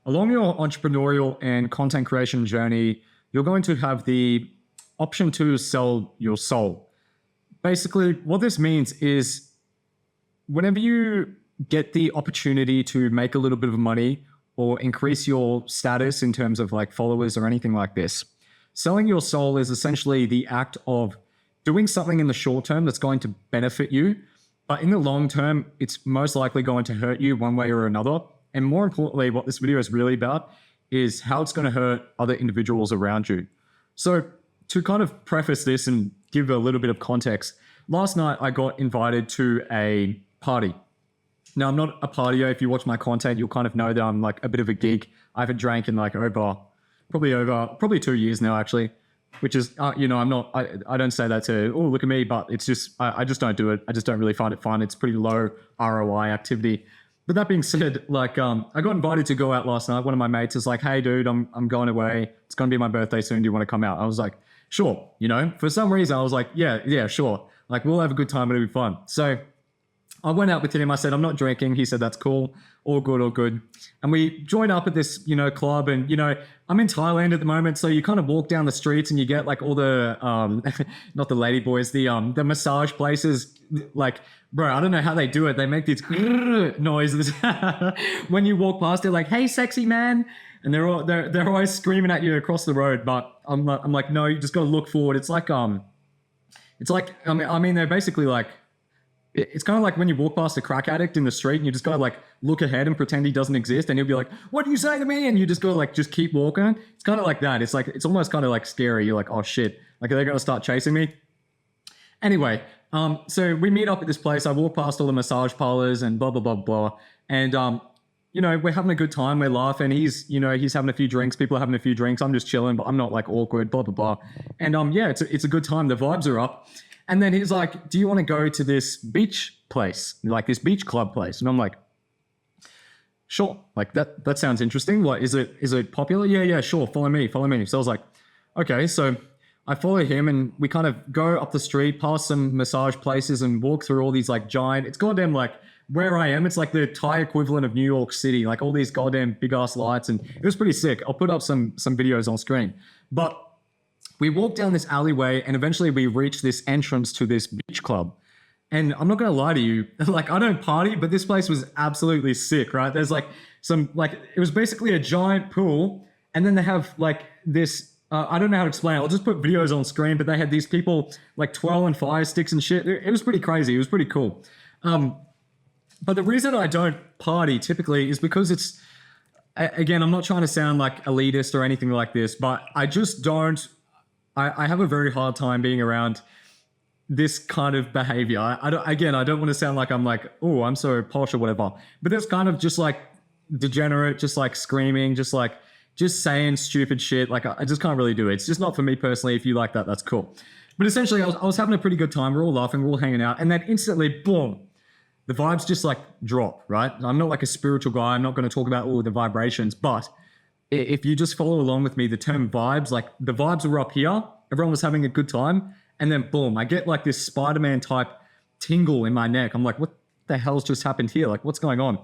along your entrepreneurial and content creation journey, you're going to have the option to sell your soul. Basically, what this means is whenever you get the opportunity to make a little bit of money or increase your status in terms of like followers or anything like this, selling your soul is essentially the act of doing something in the short term that's going to benefit you, but in the long term, it's most likely going to hurt you one way or another. And more importantly, what this video is really about is how it's going to hurt other individuals around you. So to kind of preface this and give a little bit of context, last night I got invited to a party. Now, I'm not a partier. If you watch my content, you'll kind of know that I'm like a bit of a geek. I haven't drank in like probably 2 years now, actually, which is, I don't say that to, oh, look at me, but it's just, I just don't do it. I just don't really find it fun. It's pretty low ROI activity. But that being said, like, I got invited to go out last night. One of my mates is like, hey, dude, I'm going away. It's going to be my birthday soon. Do you want to come out? I was like, sure. For some reason, I was like, yeah, sure. Like, we'll have a good time. It'll be fun. So I went out with him. I said, I'm not drinking. He said, that's cool. All good. And we joined up at this, club. And, I'm in Thailand at the moment. So you kind of walk down the streets and you get like all the, not the lady boys, the massage places. Like, bro, I don't know how they do it. They make these noises when you walk past. They're like, hey, sexy man. And they're always screaming at you across the road. But I'm like, no, you just got to look forward. It's like, they're basically like, it's kind of like when you walk past a crack addict in the street and you just gotta like look ahead and pretend he doesn't exist, and he'll be like, what do you say to me? And you just gotta like just keep walking. It's kind of like that. It's like, it's almost kind of like scary. You're like, oh shit, like are they gonna start chasing me? Anyway, so we meet up at this place. I walk past all the massage parlors and blah blah blah. And we're having a good time, we're laughing. He's having a few drinks, people are having a few drinks. I'm just chilling, but I'm not like awkward, blah blah blah. And it's a good time. The vibes are up. And then he's like, do you want to go to this beach place, like this beach club place? And I'm like, sure. Like that sounds interesting. What is it popular? Yeah, sure. Follow me. So I was like, okay. So I follow him and we kind of go up the street, past some massage places and walk through all these like giant, it's goddamn like where I am. It's like the Thai equivalent of New York City, like all these goddamn big ass lights. And it was pretty sick. I'll put up some videos on screen, but we walked down this alleyway and eventually we reached this entrance to this beach club. And I'm not going to lie to you, like I don't party, but this place was absolutely sick, right? There's like it was basically a giant pool. And then they have like this, I don't know how to explain it. I'll just put videos on screen, but they had these people like twirling fire sticks and shit. It was pretty crazy. It was pretty cool. But the reason I don't party typically is because it's, again, I'm not trying to sound like elitist or anything like this, but I just don't, I have a very hard time being around this kind of behavior. I don't want to sound like I'm like, oh, I'm so posh or whatever, but that's kind of just like degenerate, just like screaming, just saying stupid shit. Like I just can't really do it. It's just not for me personally. If you like that, that's cool. But essentially I was having a pretty good time. We're all laughing, we're all hanging out. And then instantly, boom, the vibes just like drop, right? I'm not like a spiritual guy. I'm not going to talk about all the vibrations, but if you just follow along with me, the term vibes, like the vibes were up here, everyone was having a good time, and then boom, I get like this Spider-Man type tingle in my neck. I'm like, what the hell's just happened here? Like, what's going on?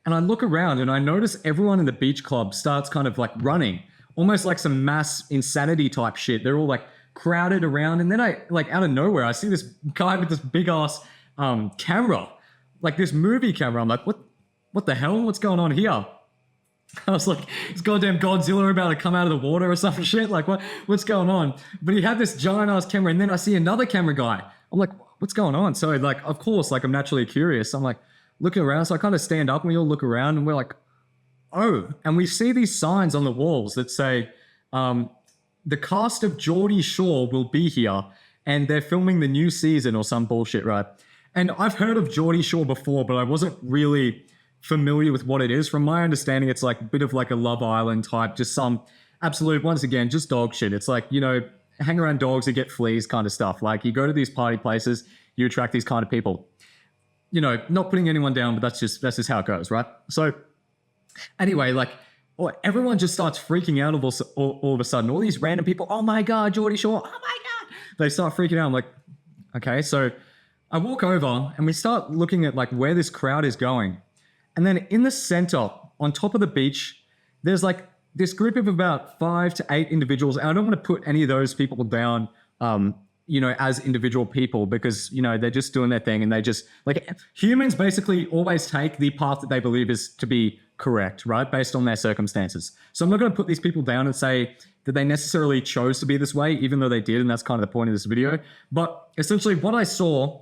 And I look around and I notice everyone in the beach club starts kind of like running, almost like some mass insanity type shit. They're all like crowded around, and then I like out of nowhere, I see this guy with this big ass camera, like this movie camera. I'm like, what the hell? What's going on here? I was like, is goddamn Godzilla about to come out of the water or some shit? Like, what's going on? But he had this giant ass camera, and then I see another camera guy. I'm like, what's going on? So like, of course, like I'm naturally curious. I'm like looking around. So I kind of stand up and we all look around and we're like, oh, and we see these signs on the walls that say, the cast of Geordie Shore will be here and they're filming the new season or some bullshit, right? And I've heard of Geordie Shore before, but I wasn't really familiar with what it is. From my understanding, it's like a bit of like a Love Island type, just some absolute, once again, just dog shit. It's like, hang around dogs that get fleas kind of stuff. Like you go to these party places, you attract these kind of people. Not putting anyone down, but that's just how it goes, right? So anyway, like everyone just starts freaking out all of a sudden. All these random people, oh my God, Geordie Shore, oh my God. They start freaking out. I'm like, okay. So I walk over and we start looking at like where this crowd is going. And then in the center on top of the beach, there's like this group of about 5 to 8 individuals. And I don't want to put any of those people down, as individual people, because, they're just doing their thing, and they just, like, humans basically always take the path that they believe is to be correct, right? Based on their circumstances. So I'm not going to put these people down and say that they necessarily chose to be this way, even though they did. And that's kind of the point of this video. But essentially what I saw,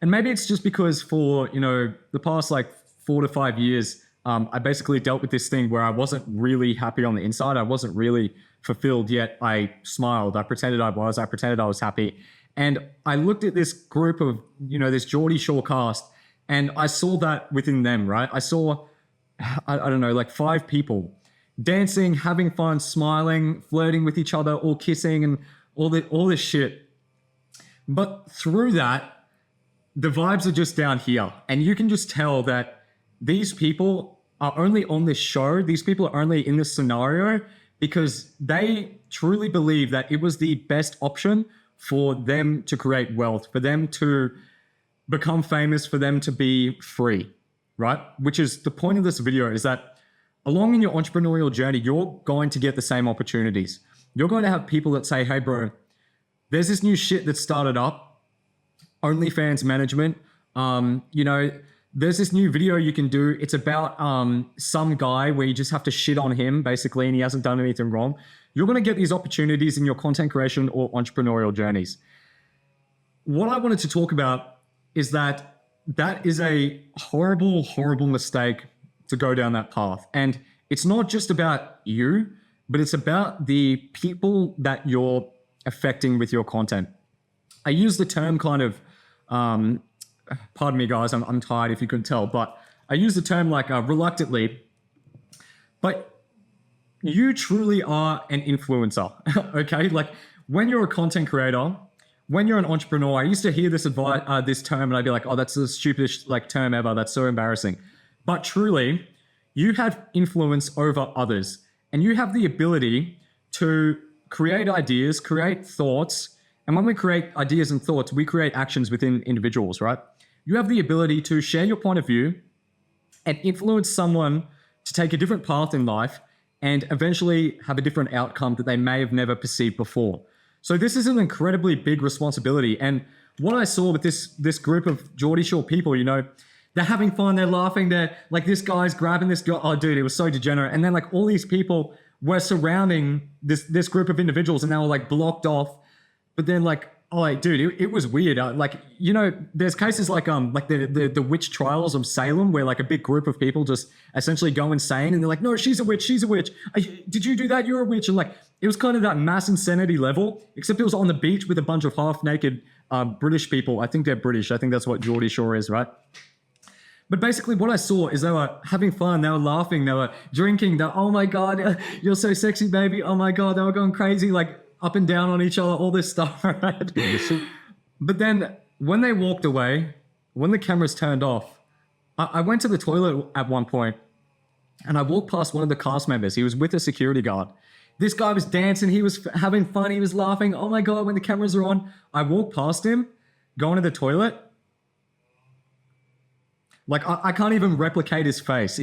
and maybe it's just because for, the past like 4 to 5 years, I basically dealt with this thing where I wasn't really happy on the inside. I wasn't really fulfilled, yet I smiled. I pretended I was happy. And I looked at this group of, this Geordie Shore cast, and I saw that within them, right? I saw, I don't know, like 5 people dancing, having fun, smiling, flirting with each other, all kissing and all this shit. But through that, the vibes are just down here. And you can just tell that these people are only on this show. These people are only in this scenario because they truly believe that it was the best option for them to create wealth, for them to become famous, for them to be free, right? Which is the point of this video, is that along in your entrepreneurial journey, you're going to get the same opportunities. You're going to have people that say, hey, bro, there's this new shit that started up, OnlyFans management. There's this new video you can do. It's about some guy where you just have to shit on him, basically, and he hasn't done anything wrong. You're going to get these opportunities in your content creation or entrepreneurial journeys. What I wanted to talk about is that is a horrible, horrible mistake to go down that path. And it's not just about you, but it's about the people that you're affecting with your content. I use the term kind of, pardon me, guys, I'm tired if you couldn't tell, but I use the term like reluctantly, but you truly are an influencer, okay? Like when you're a content creator, when you're an entrepreneur, I used to hear this advice, this term, and I'd be like, oh, that's the stupidest term ever. That's so embarrassing. But truly, you have influence over others, and you have the ability to create ideas, create thoughts. And when we create ideas and thoughts, we create actions within individuals, right? You have the ability to share your point of view and influence someone to take a different path in life and eventually have a different outcome that they may have never perceived before. So this is an incredibly big responsibility. And what I saw with this group of Geordie Shore people, they're having fun, they're laughing, they're like, this guy's grabbing this guy. Oh, dude, it was so degenerate. And then like all these people were surrounding this group of individuals, and they were like blocked off. But then like, oh, like, dude, it was weird. There's cases like the witch trials of Salem, where like a big group of people just essentially go insane, and they're like, no, she's a witch. Did you do that? You're a witch. And like, it was kind of that mass insanity level, except it was on the beach with a bunch of half-naked British people. I think they're British. I think that's what Geordie Shore is, right? But basically what I saw is they were having fun, they were laughing, they were drinking, oh my God, you're so sexy, baby. Oh my God, they were going crazy, like up and down on each other, all this stuff, right? But then when they walked away, when the cameras turned off, I went to the toilet at one point, and I walked past one of the cast members. He was with a security guard. This guy was dancing, he was having fun, he was laughing. Oh my God, when the cameras are on, I walked past him, going to the toilet. Like, I can't even replicate his face.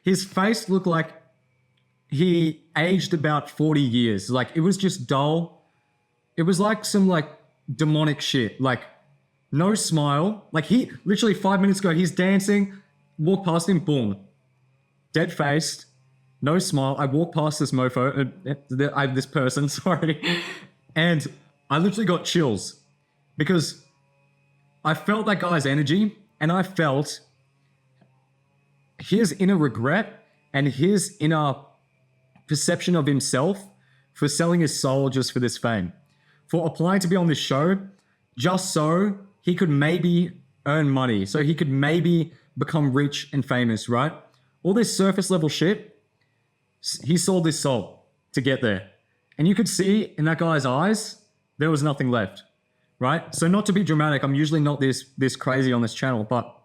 His face looked like he aged about 40 years. Like, it was just dull. It was like some like demonic shit. Like, no smile. Like, he literally 5 minutes ago, he's dancing, walked past him, boom. Dead faced, no smile. I walked past this mofo, this person, sorry. And I literally got chills because I felt that guy's energy, and I felt his inner regret and his inner perception of himself for selling his soul just for this fame, for applying to be on this show just so he could maybe earn money, so he could maybe become rich and famous, right? All this surface level shit, he sold his soul to get there. And you could see in that guy's eyes, there was nothing left, right? So not to be dramatic, I'm usually not this crazy on this channel, but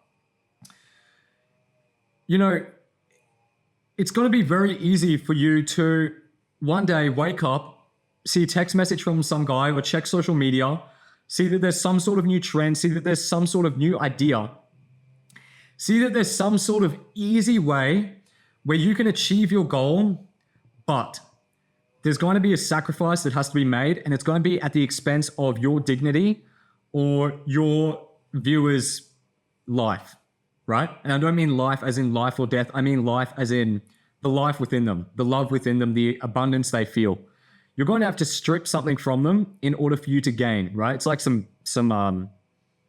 it's going to be very easy for you to one day wake up, see a text message from some guy, or check social media, see that there's some sort of new trend, see that there's some sort of new idea, see that there's some sort of easy way where you can achieve your goal, but there's going to be a sacrifice that has to be made, and it's going to be at the expense of your dignity or your viewers' life, right? And I don't mean life as in life or death. I mean life as in the life within them, the love within them, the abundance they feel. You're going to have to strip something from them in order for you to gain, right? It's like some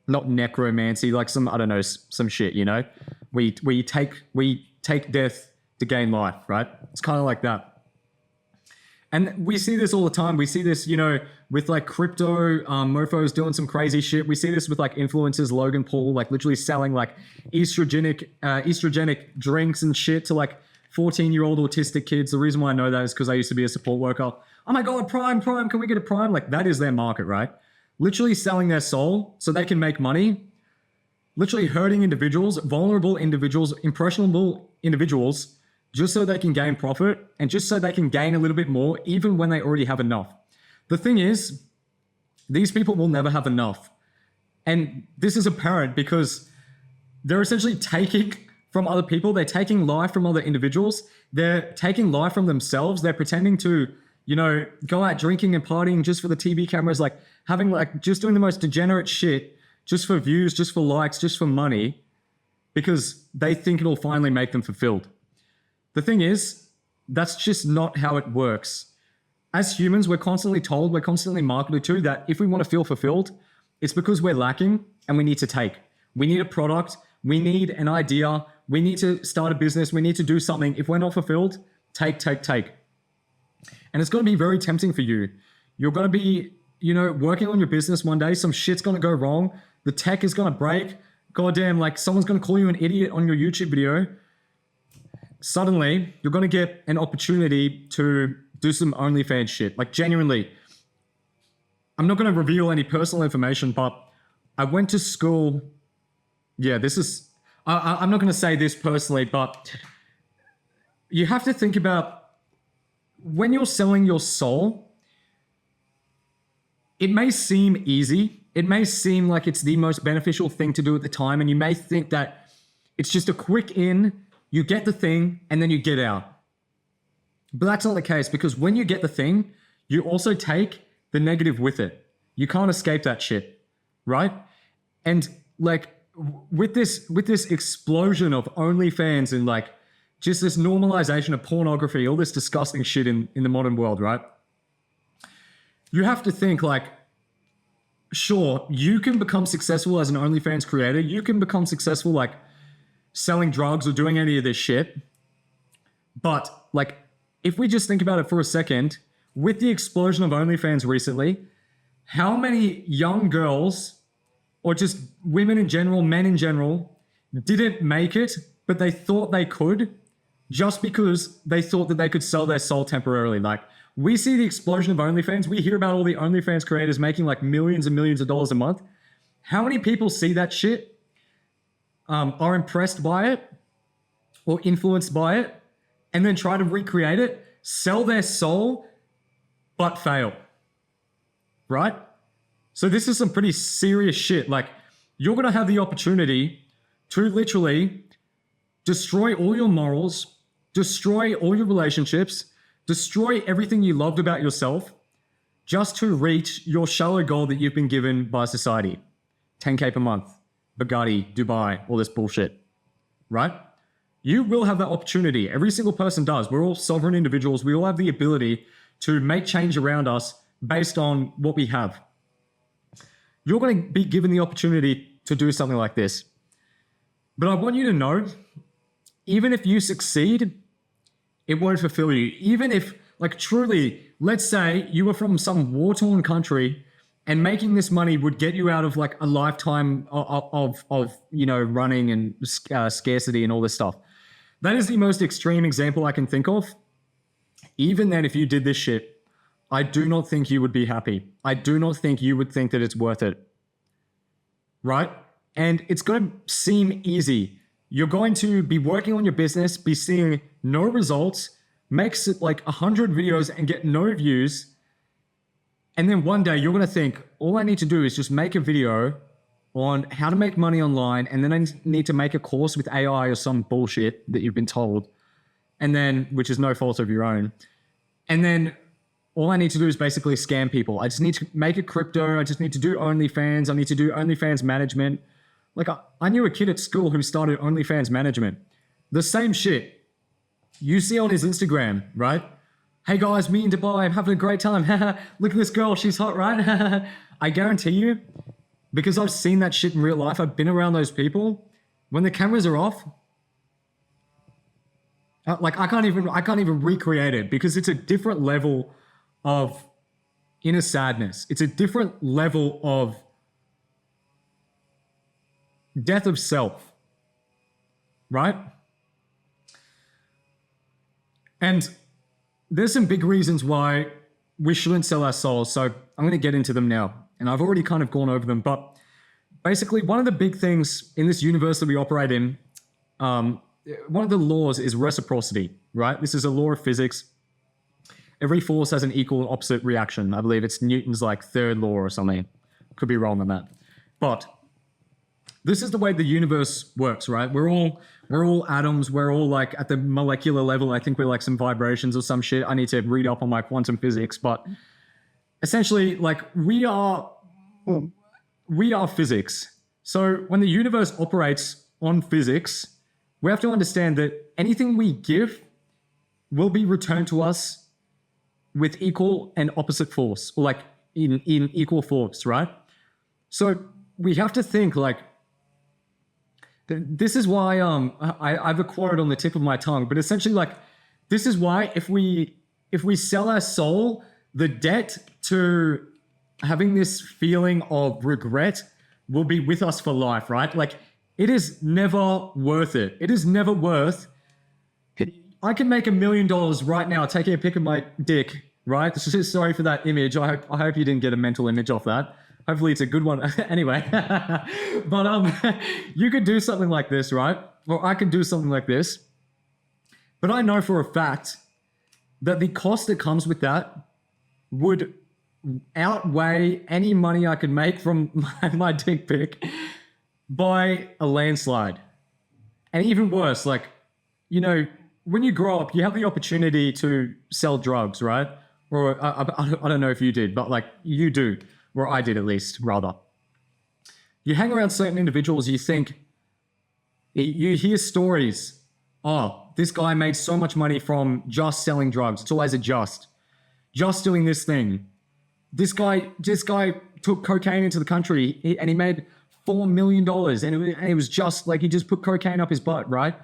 not necromancy, like some, I don't know, some shit, you know? We take death to gain life, right? It's kind of like that. And we see this all the time. We see this, you know, with like crypto mofos doing some crazy shit. We see this with like influencers, Logan Paul, like literally selling like estrogenic drinks and shit to like 14-year-old autistic kids. The reason why I know that is because I used to be a support worker. Oh my God, Prime, can we get a Prime? Like that is their market, right? Literally selling their soul so they can make money. Literally hurting individuals, vulnerable individuals, impressionable individuals, just so they can gain profit and just so they can gain a little bit more, even when they already have enough. The thing is, these people will never have enough. And this is apparent because they're essentially taking from other people. They're taking life from other individuals. They're taking life from themselves. They're pretending to, you know, go out drinking and partying just for the TV cameras, like having like just doing the most degenerate shit just for views, just for likes, just for money, because they think it'll finally make them fulfilled. The thing is, that's just not how it works. As humans, we're constantly told, we're constantly marketed to that if we want to feel fulfilled, it's because we're lacking and we need to take. We need a product, we need an idea, we need to start a business, we need to do something. If we're not fulfilled, take. And it's going to be very tempting for you. You're going to be, you know, working on your business one day, some shit's going to go wrong, the tech is going to break, goddamn, like someone's going to call you an idiot on your YouTube video. Suddenly, you're going to get an opportunity to do some OnlyFans shit. Like genuinely, I'm not going to reveal any personal information, but I went to school. Yeah, this is, I'm not going to say this personally, but you have to think about when you're selling your soul, it may seem easy. It may seem like it's the most beneficial thing to do at the time. And you may think that it's just a quick in, you get the thing, and then you get out. But that's not the case, because when you get the thing, you also take the negative with it. You can't escape that shit, right? And like with this explosion of OnlyFans and like just this normalization of pornography, all this disgusting shit in the modern world, right? You have to think like, sure, you can become successful as an OnlyFans creator. You can become successful like selling drugs or doing any of this shit. But like, if we just think about it for a second, with the explosion of OnlyFans recently, how many young girls or just women in general, men in general, didn't make it, but they thought they could just because they thought that they could sell their soul temporarily? Like, we see the explosion of OnlyFans. We hear about all the OnlyFans creators making like millions and millions of dollars a month. How many people see that shit, are impressed by it or influenced by it, and then try to recreate it, sell their soul, but fail, right? So this is some pretty serious shit. Like, you're going to have the opportunity to literally destroy all your morals, destroy all your relationships, destroy everything you loved about yourself just to reach your shallow goal that you've been given by society. 10K per month, Bugatti, Dubai, all this bullshit, right? You will have that opportunity. Every single person does. We're all sovereign individuals. We all have the ability to make change around us based on what we have. You're going to be given the opportunity to do something like this. But I want you to know, even if you succeed, it won't fulfill you. Even if, like, truly, let's say you were from some war-torn country and making this money would get you out of like a lifetime of you know, running and scarcity and all this stuff. That is the most extreme example I can think of. Even then, if you did this shit, I do not think you would be happy. I do not think you would think that it's worth it. Right? And it's going to seem easy. You're going to be working on your business, be seeing no results, makes it like 100 videos and get no views. And then one day you're going to think, all I need to do is just make a video on how to make money online, and then I need to make a course with AI or some bullshit that you've been told. and then, which is no fault of your own. And then all I need to do is basically scam people. I just need to make it crypto. I just need to do OnlyFans. I need to do OnlyFans management. Like I knew a kid at school who started OnlyFans management. The same shit you see on his Instagram, right? Hey guys, me in Dubai, I'm having a great time. Look at this girl, she's hot, right? I guarantee you, because I've seen that shit in real life, I've been around those people. When the cameras are off, like I can't even recreate it because it's a different level of inner sadness. It's a different level of death of self, right? And there's some big reasons why we shouldn't sell our souls. So I'm going to get into them now. And I've already kind of gone over them. But basically, one of the big things in this universe that we operate in, one of the laws is reciprocity, right? This is a law of physics. Every force has an equal and opposite reaction. I believe it's Newton's like third law or something. Could be wrong on that. But this is the way the universe works, right? We're all atoms. We're all like at the molecular level. I think we're like some vibrations or some shit. I need to read up on my quantum physics, but essentially, like we are physics. So when the universe operates on physics, we have to understand that anything we give will be returned to us with equal and opposite force, or like in equal force, right? So we have to think like, this is why I've a quote on the tip of my tongue, but essentially like this is why if we sell our soul, the debt to having this feeling of regret will be with us for life, right? Like it is never worth it. It is never worth. I can make $1 million right now taking a pic of my dick, right? Sorry for that image. I hope you didn't get a mental image off that. Hopefully it's a good one. Anyway, but you could do something like this, right? Or I could do something like this. But I know for a fact that the cost that comes with that would outweigh any money I could make from my dick pic by a landslide. And even worse, like, you know, when you grow up, you have the opportunity to sell drugs, right? Or I don't know if you did, but like you do. Or I did at least, rather. You hang around certain individuals, you think, you hear stories. Oh, this guy made so much money from just selling drugs. It's always a just doing this thing. This guy took cocaine into the country and he made $4 million. And it was just like he just put cocaine up his butt, right?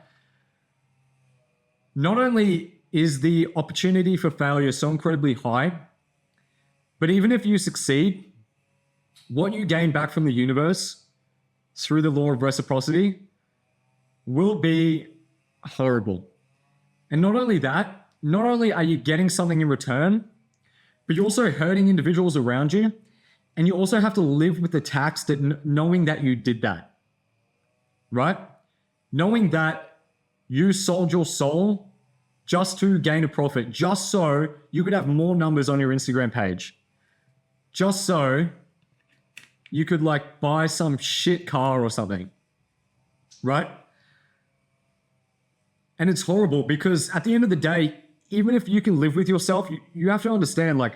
Not only is the opportunity for failure so incredibly high, but even if you succeed, what you gain back from the universe through the law of reciprocity will be horrible. And not only that, not only are you getting something in return, but you're also hurting individuals around you. And you also have to live with the tax that knowing that you did that, right? Knowing that you sold your soul just to gain a profit, just so you could have more numbers on your Instagram page, just so you could like buy some shit car or something, right? And it's horrible because at the end of the day, even if you can live with yourself, you have to understand, like,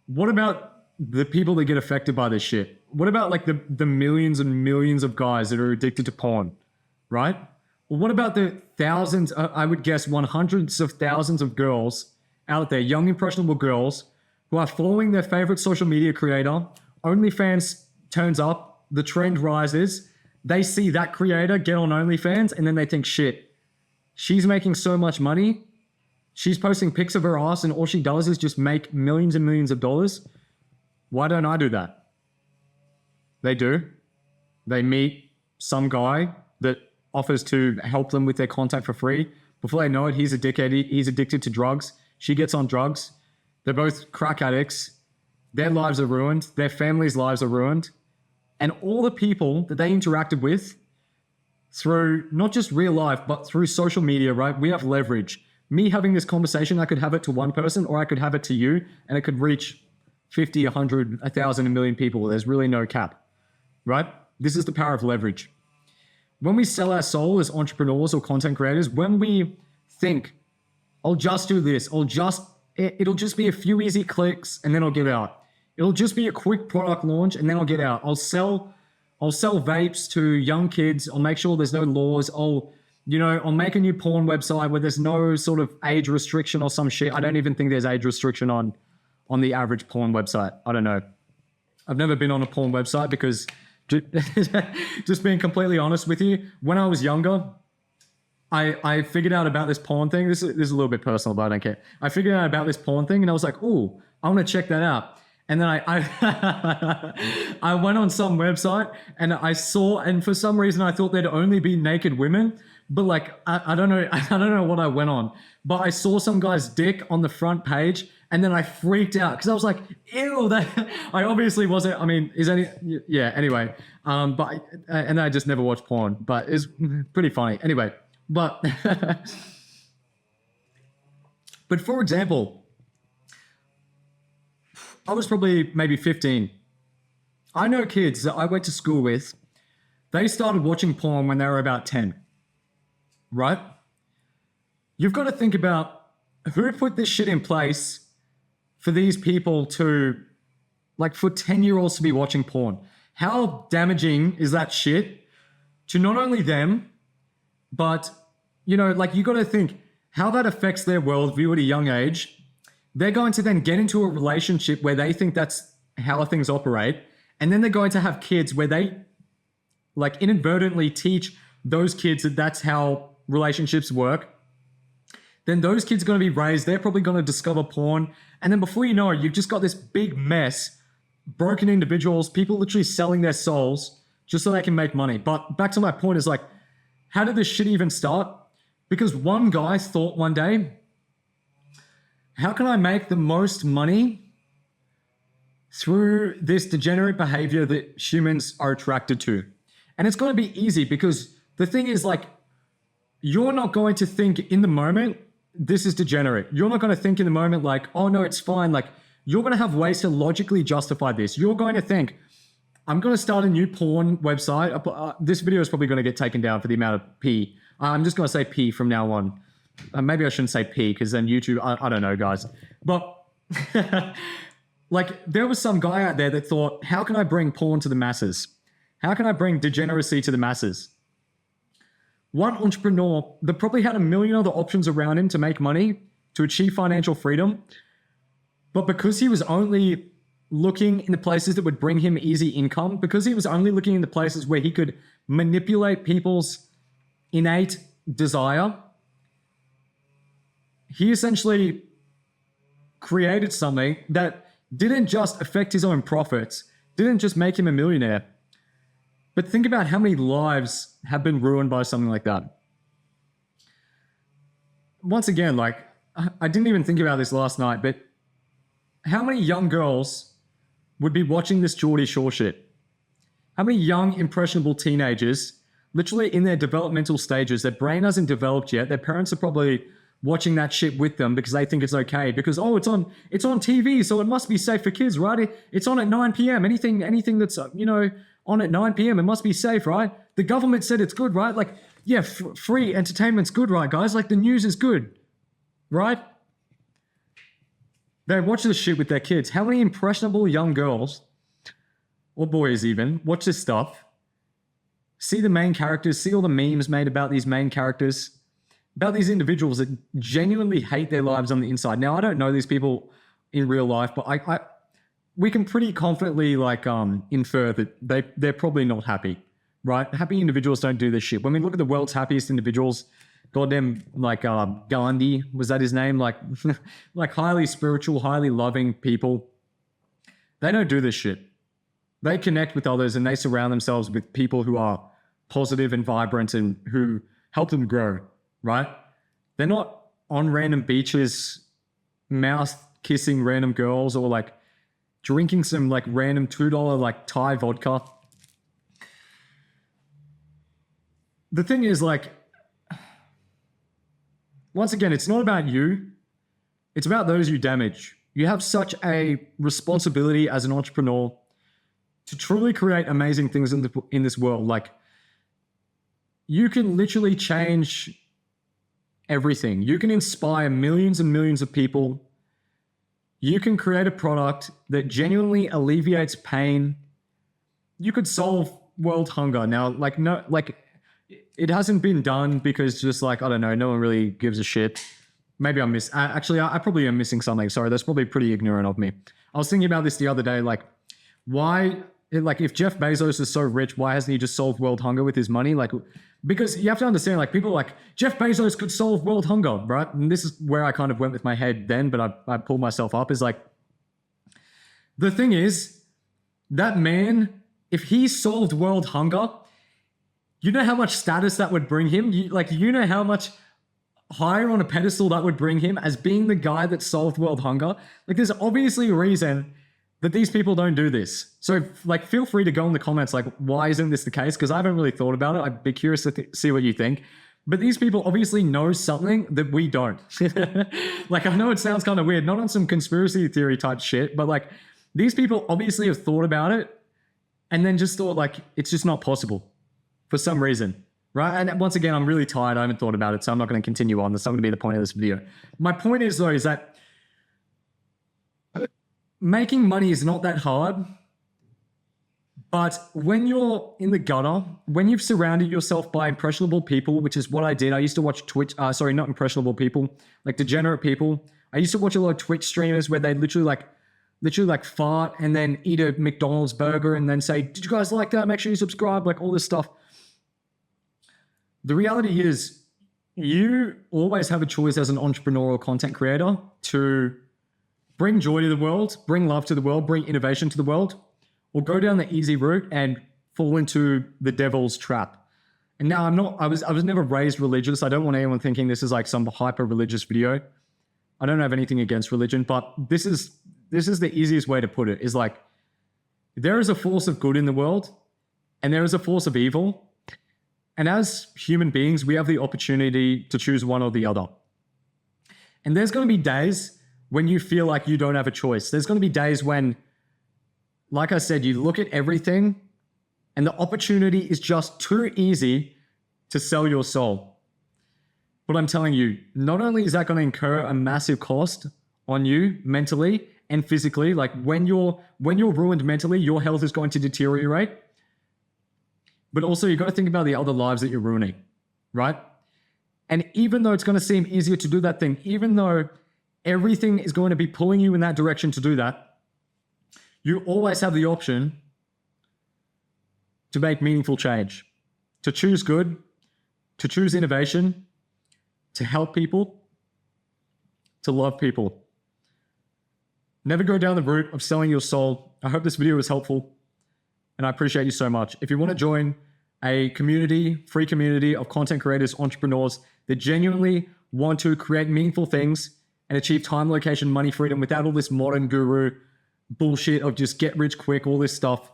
what about the people that get affected by this shit? What about like the millions and millions of guys that are addicted to porn, right? Well, what about the thousands, I would guess hundreds of thousands of girls out there, young impressionable girls who are following their favorite social media creator, OnlyFans turns up, the trend rises, they see that creator get on OnlyFans, and then they think, shit, she's making so much money, she's posting pics of her ass, and all she does is just make millions and millions of dollars. Why don't I do that? They do. They meet some guy that offers to help them with their content for free. Before they know it, he's a dickhead, he's addicted to drugs, she gets on drugs, they're both crack addicts, their lives are ruined, their families' lives are ruined. And all the people that they interacted with through not just real life, but through social media, right? We have leverage. Me having this conversation, I could have it to one person or I could have it to you and it could reach 50, 100, 1,000, a million people. There's really no cap, right? This is the power of leverage. When we sell our soul as entrepreneurs or content creators, when we think I'll just do this. It'll just be a few easy clicks and then I'll get out. It'll just be a quick product launch and then I'll get out. I'll sell vapes to young kids. I'll make sure there's no laws. I'll make a new porn website where there's no sort of age restriction or some shit. I don't even think there's age restriction on the average porn website. I don't know. I've never been on a porn website because just being completely honest with you, when I was younger, I figured out about this porn thing. This is a little bit personal, but I don't care. I figured out about this porn thing and I was like, ooh, I want to check that out. And then I went on some website and I saw, and for some reason I thought there'd only be naked women. But like, I don't know what I went on, but I saw some guy's dick on the front page and then I freaked out because I was like, ew, I obviously wasn't, anyway. And I just never watched porn, but it's pretty funny. Anyway, but for example, I was probably maybe 15. I know kids that I went to school with, they started watching porn when they were about 10. Right? You've got to think about who put this shit in place for these people to, like, for 10-year-olds to be watching porn. How damaging is that shit to not only them, but, you got to think how that affects their worldview at a young age. They're going to then get into a relationship where they think that's how things operate. And then they're going to have kids where they, like, inadvertently teach those kids that that's how relationships work. Then those kids are going to be raised. They're probably going to discover porn. And then before you know it, you've just got this big mess, broken individuals, people literally selling their souls just so they can make money. But back to my point is like, how did this shit even start? Because one guy thought one day, how can I make the most money through this degenerate behavior that humans are attracted to? And it's going to be easy because the thing is, like, you're not going to think in the moment, this is degenerate. You're not going to think in the moment like, oh no, it's fine. Like, you're going to have ways to logically justify this. You're going to think, I'm going to start a new porn website. This video is probably going to get taken down for the amount of P. I'm just going to say P from now on. Maybe I shouldn't say P because then YouTube, I don't know, guys. But like, there was some guy out there that thought, how can I bring porn to the masses? How can I bring degeneracy to the masses? One entrepreneur that probably had a million other options around him to make money, to achieve financial freedom. But because he was only looking in the places that would bring him easy income, because he was only looking in the places where he could manipulate people's innate desire, he essentially created something that didn't just affect his own profits, didn't just make him a millionaire. But think about how many lives have been ruined by something like that. Once again, like, I didn't even think about this last night, but how many young girls would be watching this Geordie Shore shit? How many young, impressionable teenagers, literally in their developmental stages, their brain hasn't developed yet, their parents are probably watching that shit with them because they think it's okay because, oh, it's on TV, so it must be safe for kids, right? It's on at 9 p.m. Anything that's, on at 9 p.m. it must be safe, right? The government said it's good, right? Like, yeah, free entertainment's good, right, guys? Like, the news is good, right? They watch this shit with their kids. How many impressionable young girls, or boys even, watch this stuff, see the main characters, see all the memes made about these main characters, about these individuals that genuinely hate their lives on the inside. Now, I don't know these people in real life, but we can pretty confidently infer that they're probably not happy, right? Happy individuals don't do this shit. When we look at the world's happiest individuals, goddamn, Gandhi, was that his name? Like highly spiritual, highly loving people. They don't do this shit. They connect with others and they surround themselves with people who are positive and vibrant and who help them grow, right? They're not on random beaches, mouth kissing random girls or like drinking some like random $2 like Thai vodka. The thing is, like, once again, it's not about you. It's about those you damage. You have such a responsibility as an entrepreneur to truly create amazing things in this world. Like, you can literally change everything. You can inspire millions and millions of people. You can create a product that genuinely alleviates pain. You could solve world hunger. Now, like, no, like, it hasn't been done because just like, I don't know, no one really gives a shit. Maybe I'm actually, I probably am missing something. Sorry, that's probably pretty ignorant of me. I was thinking about this the other day, like, why, like, if Jeff Bezos is so rich, why hasn't he just solved world hunger with his money? Like, because you have to understand, like, people are like, Jeff Bezos could solve world hunger, right? And this is where I kind of went with my head then, but I pulled myself up, is like, the thing is, that man, if he solved world hunger, you know how much status that would bring him? You know how much higher on a pedestal that would bring him as being the guy that solved world hunger? Like, there's obviously a reason that these people don't do this. So, like, feel free to go in the comments, like, why isn't this the case? Because I haven't really thought about it. I'd be curious to see what you think. But these people obviously know something that we don't. Like, I know it sounds kind of weird, not on some conspiracy theory type shit, but like, these people obviously have thought about it and then just thought, like, it's just not possible for some reason, right? And once again, I'm really tired. I haven't thought about it, so I'm not going to continue on. That's not going to be the point of this video. My point is, though, is that making money is not that hard, but when you're in the gutter, when you've surrounded yourself by impressionable people, which is what I did. I used to watch Twitch, sorry, not impressionable people, like degenerate people. I used to watch a lot of Twitch streamers where they literally fart and then eat a McDonald's burger and then say, did you guys like that? Make sure you subscribe, like all this stuff. The reality is, you always have a choice as an entrepreneurial content creator to bring joy to the world, bring love to the world, bring innovation to the world, or go down the easy route and fall into the devil's trap. And now I was never raised religious. I don't want anyone thinking this is like some hyper religious video. I don't have anything against religion, but this is the easiest way to put it, is like, there is a force of good in the world and there is a force of evil. And as human beings, we have the opportunity to choose one or the other. And there's going to be days when you feel like you don't have a choice. There's going to be days when, like I said, you look at everything and the opportunity is just too easy to sell your soul. But I'm telling you, not only is that going to incur a massive cost on you mentally and physically, like when you're ruined mentally, your health is going to deteriorate. But also, you've got to think about the other lives that you're ruining, right? And even though it's going to seem easier to do that thing, even though everything is going to be pulling you in that direction to do that, you always have the option to make meaningful change, to choose good, to choose innovation, to help people, to love people. Never go down the route of selling your soul. I hope this video was helpful, and I appreciate you so much. If you want to join a community, free community of content creators, entrepreneurs that genuinely want to create meaningful things and achieve time, location, money freedom without all this modern guru bullshit of just get rich quick, all this stuff,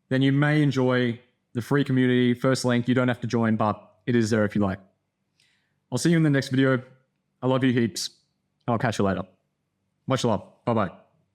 then you may enjoy the free community. First link, you don't have to join, but it is there if you like. I'll see you in the next video. I love you heaps. I'll catch you later. Much love. Bye-bye.